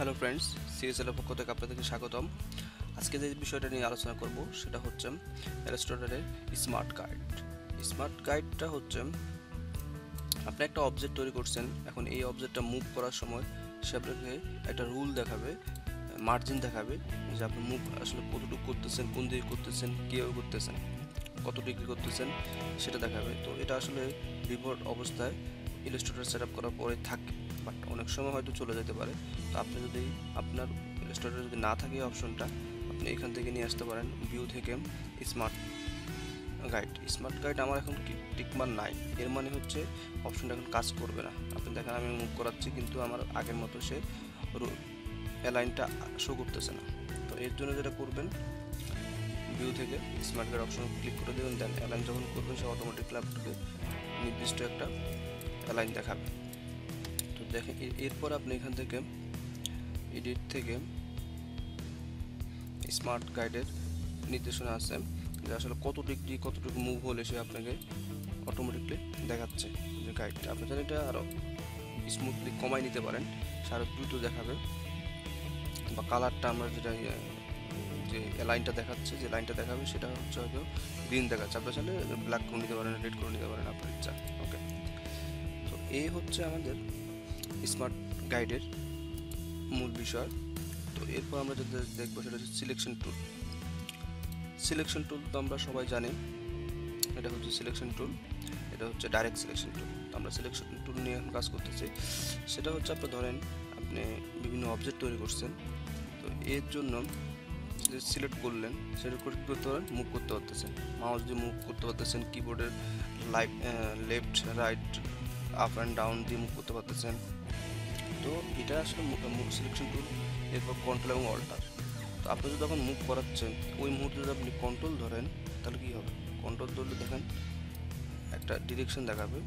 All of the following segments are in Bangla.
হ্যালো ফ্রেন্ডস, সিএসএল এর পক্ষ থেকে আপনাদেরকে স্বাগতম। আজকে যে বিষয়টা নিয়ে আলোচনা করব সেটা হচ্ছে ইলাস্ট্রেটরের স্মার্ট গাইড। স্মার্ট গাইডটা হচ্ছে আপনি একটা অবজেক্ট তৈরি করছেন, এখন এই অবজেক্টটা মুভ করার সময় সে আপনাকে একটা রুল দেখাবে, মার্জিন দেখাবে যে আপনি মুভ আসলে কতটুকু করতেছেন, কোন দিকে করতেছেন, কীভাবে করতেছেন, কত ডিগ্রি করতেছেন সেটা দেখাবে। তো এটা আসলে ডিফল্ট অবস্থায় ইলাস্ট্রেটর সেট আপ করার পরে থাকে, বাট অনেক সময় হয়তো চলে যেতে পারে। তো আপনি যদি আপনার ইলাস্ট্রেটর যদি না থাকে অপশনটা, আপনি এখান থেকে নিয়ে আসতে পারেন ভিউ থেকে স্মার্ট গাইড। স্মার্ট গাইড আমার এখন টিকমার নাই, এর মানে হচ্ছে অপশনটা এখন কাজ করবে না। আপনি দেখেন আমি মুভ করাচ্ছি কিন্তু আমার আগের মতো সে অ্যালাইনটা শো করতেছে না। তো এর জন্য যেটা করবেন, ভিউ থেকে স্মার্ট গাইড অপশন ক্লিক করে দেবেন, দেন অ্যালাইন যখন করবেন সে অটোমেটিকলি আপনাকে নির্দিষ্ট একটা অ্যালাইন দেখাবে। তো দেখেন এরপর আপনি এখান থেকে এডিট থেকে স্মার্ট গাইডের নির্দেশনা আছে যে আসলে কত ডিগ্রি কতটুকু মুভ হলে সে আপনাকে অটোমেটিকলি দেখাচ্ছে যে গাইডটা। আপনি চাইলে এটা আরও স্মুথলি কমাই নিতে পারেন, সে আরও দ্রুত দেখাবে। বা কালারটা আমরা যেটা যে লাইনটা দেখাচ্ছে, যে লাইনটা দেখাবে সেটা হচ্ছে হয়তো গ্রিন দেখাচ্ছে, আপনি চাইলে ব্ল্যাক করে নিতে পারেন, রেড করে নিতে পারেন আপনার ইচ্ছা। ওকে, তো এই হচ্ছে আমাদের স্মার্ট গাইডের মূল বিষয়। তো এরপর আমরা যেটা দেখবো সেটা হচ্ছে সিলেকশন টুল। সিলেকশন টুল তো আমরা সবাই জানি, এটা হচ্ছে সিলেকশন টুল, এটা হচ্ছে ডাইরেক্ট সিলেকশন টুল। তো আমরা সিলেকশন টুল নিয়ে এখন কাজ করতেছি। সেটা হচ্ছে আপনি ধরেন আপনি বিভিন্ন অবজেক্ট তৈরি করছেন, তো এর জন্য যে সিলেক্ট করলেন সেটা করে কী করতে পারেন, মুভ করতে পারতেছেন, মাউস দিয়ে মুভ করতে পারতেছেন, কিবোর্ডের left right up and down দিয়ে মুভ করতে পারতেছেন। তো এটা আসলে সিলেকশন টুল। এরপর কন্ট্রোল এবং অল্টার। তো আপনি যদি যখন মুভ করাচ্ছেন ওই মুহূর্তে যদি আপনি কন্ট্রোল ধরেন তাহলে কী হবে, কন্ট্রোল ধরলে দেখেন একটা ডিরেকশন দেখাবে,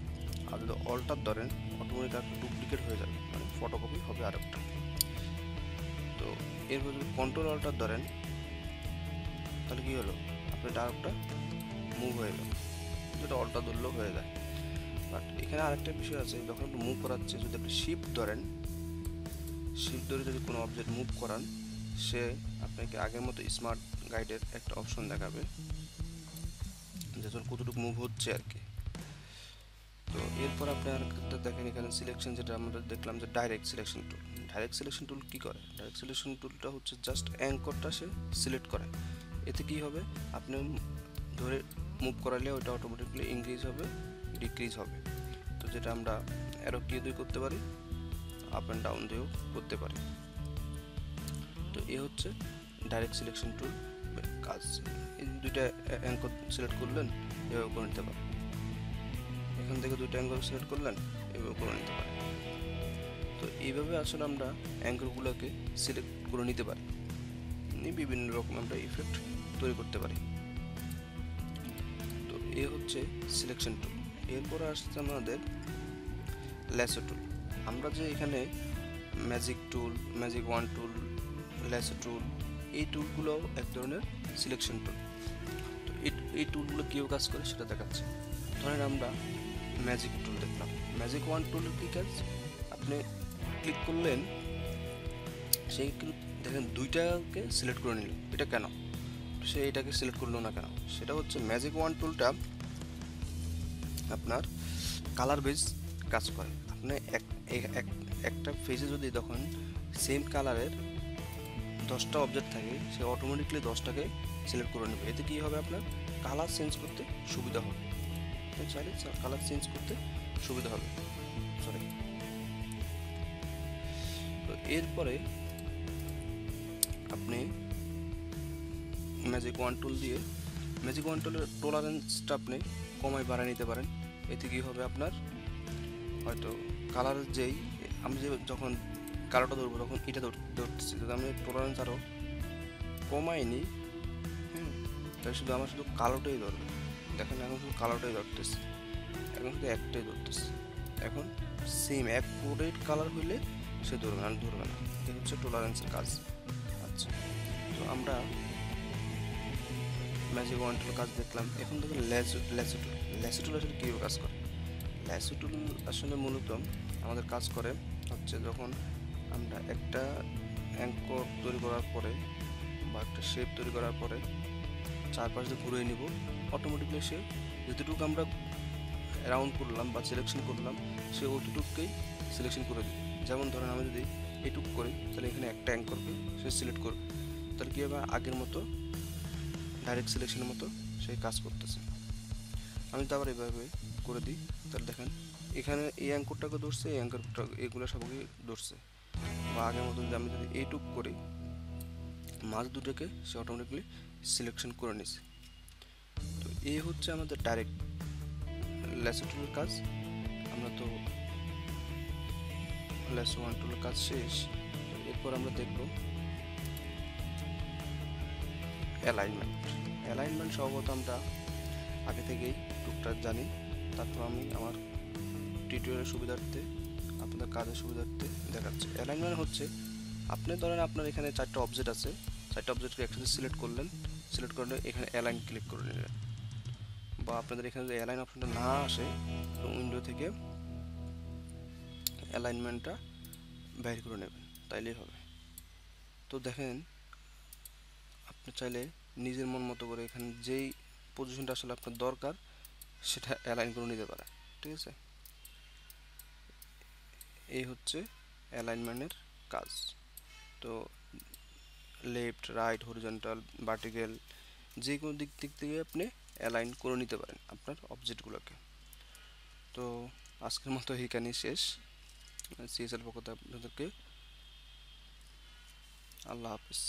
আর যদি অল্টার ধরেন অটোমেটিক একটা ডুপ্লিকেট হয়ে যাবে, মানে ফটোকপি হবে আরেকটা। তো এরপর যদি কন্ট্রোল অল্টার ধরেন তাহলে কী হলো, আপনার আরেকটা মুভ হয়ে গেল, যেটা অল্টার ধরলেও হয়ে যায়। বাট এখানে আরেকটা বিষয় আছে, যখন আপনি মুভ করাচ্ছে যদি আপনি শিফট ধরেন, শিফট ধরে যদি কোনো অবজেক্ট মুভ করান সে আপনাকে আগের মতো স্মার্ট গাইডের একটা অপশন দেখাবে যে কতটুকু মুভ হচ্ছে আর কি। তো এরপর আপনি আরেকটা দেখেন এখানে সিলেকশন, যেটা আমরা দেখলাম যে direct selection tool. Direct selection tool কী করে, ডাইরেক্ট সিলেকশন টুলটা হচ্ছে জাস্ট অ্যাঙ্করটা সে সিলেক্ট করে। এতে কী হবে, আপনি ধরে মুভ করালে ওটা অটোমেটিকলি ইনক্রিজ হবে, ডিক্রিজ হবে। তো যেটা আমরা অ্যারো কি দিয়ে করতে পারি, আপ অ্যান্ড ডাউন দিয়েও করতে পারি। তো এ হচ্ছে ডাইরেক্ট সিলেকশন টুল কাজ। এই দুইটা অ্যাঙ্কর সিলেক্ট করলেন এভাবে করে নিতে পারেন, এখান থেকে দুইটা অ্যাঙ্কর সিলেক্ট করলেন এভাবে করে নিতে পারেন। তো এইভাবে আসলে আমরা অ্যাঙ্করগুলোকে সিলেক্ট করে নিতে পারি, বিভিন্ন রকম আমরা ইফেক্ট তৈরি করতে পারি। তো এ হচ্ছে সিলেকশন টুল। এরপর আসছে আমাদের ল্যাসো টুল। আমরা যে এখানে ম্যাজিক টুল, ম্যাজিক ওয়ান টুল, ল্যাসো টুল, এই টুলগুলো এক ধরনের সিলেকশন টুল। তো এই টুলগুলো কীভাবে কাজ করে সেটা দেখাচ্ছে। ধরেন আমরা ম্যাজিক টুল দেখলাম, ম্যাজিক ওয়ান টুলের কী কাজ, আপনি ক্লিক করলেন সেই কিন্তু দেখেন দুইটাকে সিলেক্ট করে নিল, এটা কেন, সে এটাকে সিলেক্ট করলো না কেন, সেটা হচ্ছে ম্যাজিক ওয়ান টুলটা আপনার কালার বেস কাজ করে। আপনি একটা ফেজে যদি তখন সেম কালারের 10টা অবজেক্ট থাকে, সে অটোমেটিকলি 10টাকে সিলেক্ট করে নেবে। এতে কী হবে, আপনার কালার চেঞ্জ করতে সুবিধা হবে, চাইলে কালার চেঞ্জ করতে সুবিধা হবে। সরি। তো এরপরে আপনি ম্যাজিক ওয়ান টুল দিয়ে ম্যাজিক ওয়ান টুলের টলারেন্সটা আপনি কমায় বাড়ায় নিতে পারেন। এতে কী হবে, আপনার হয়তো কালারের যেই আমি যে যখন কালোটা ধরবো তখন এটা ধরতেছি, যদি আমি টলারেন্স আরও কমাই নিই, তাই শুধু আমার শুধু কালোটাই ধরবে। দেখেন এখন শুধু কালোটাই ধরতেছে, এখন শুধু একটাই ধরতেছে। এখন সেম এক কোডের কালার হইলে সে ধরবে না, ধরবে না। এটা হচ্ছে টলারেন্সের কাজ। আচ্ছা, তো আমরা ম্যাজিক ওয়ান টুল কাজ দেখলাম। এখন দেখুন ল্যাসো টুল। ল্যাসো টুল আসলে কীভাবে কাজ করে, ল্যাসো টুল আসলে মূলত আমাদের কাজ করে হচ্ছে যখন আমরা একটা অ্যাঙ্কর তৈরি করার পরে বা একটা শেপ তৈরি করার পরে চারপাশ দিয়ে ঘুরিয়ে নিব, অটোমেটিকলি সে যতটুকু আমরা রাউন্ড করলাম বা সিলেকশন করলাম সে অতটুকুকেই সিলেকশন করে দিই। যেমন ধরেন আমি যদি এইটুকু করি তাহলে এখানে একটা অ্যাঙ্করকে সে সিলেক্ট করবে, তাহলে কী হবে আগের মতো ডাইরেক্ট সিলেকশনের মতো সে কাজ করতেছে। আমি তো আবার এভাবে করে দিই, তাহলে দেখেন এখানে এই অ্যাঙ্করটাকে ধরছে, এই অ্যাঙ্করটা এগুলো সবকে ধরছে। বা আগের মতো যদি আমি যদি এইটুক করি মাছ দুটোকে সে অটোমেটিকলি সিলেকশন করে নিছে। তো এই হচ্ছে আমাদের ডাইরেক্ট ল্যাসো টুলের কাজ। আমরা তো ল্যাসো ওয়ান টুলের কাজ শেষ। এরপর আমরা দেখব অ্যালাইনমেন্ট। অ্যালাইনমেন্ট সম্ভবত আমরা আগে থেকেই টুকটাক জানি, তারপর আমি আমার টিউটোরিয়ালের সুবিধার্থে আপনাদের কাজের সুবিধার্থে দেখাচ্ছি। অ্যালাইনমেন্ট হচ্ছে আপনি ধরেন আপনার এখানে 4টা অবজেক্ট আছে, 4টা অবজেক্টকে একসাথে সিলেক্ট করলেন, সিলেক্ট করলে এখানে অ্যালাইন ক্লিক করে নিলেন, বা আপনাদের এখানে যদি অ্যালাইন অপশনটা না আসে উইন্ডো থেকে অ্যালাইনমেন্টটা বাইর করে নেবেন, তাইলেই হবে। তো দেখেন আপনি চাইলে নিজের মন মতো করে এখানে যেই পজিশনটা আসলে আপনার দরকার সেটা অ্যালাইন করে নিতে পারেন, ঠিক আছে। এই হচ্ছে অ্যালাইনমেন্টের কাজ। তো লেফট, রাইট, হরিজন্টাল, ভার্টিক্যাল যে কোনো দিক থেকে আপনি অ্যালাইন করে নিতে পারেন আপনার অবজেক্টগুলোকে। তো আজকের মতো এইখানেই শেষ। সিএসএল পক্ষ থেকে আপনাদেরকে আল্লাহ হাফিজ।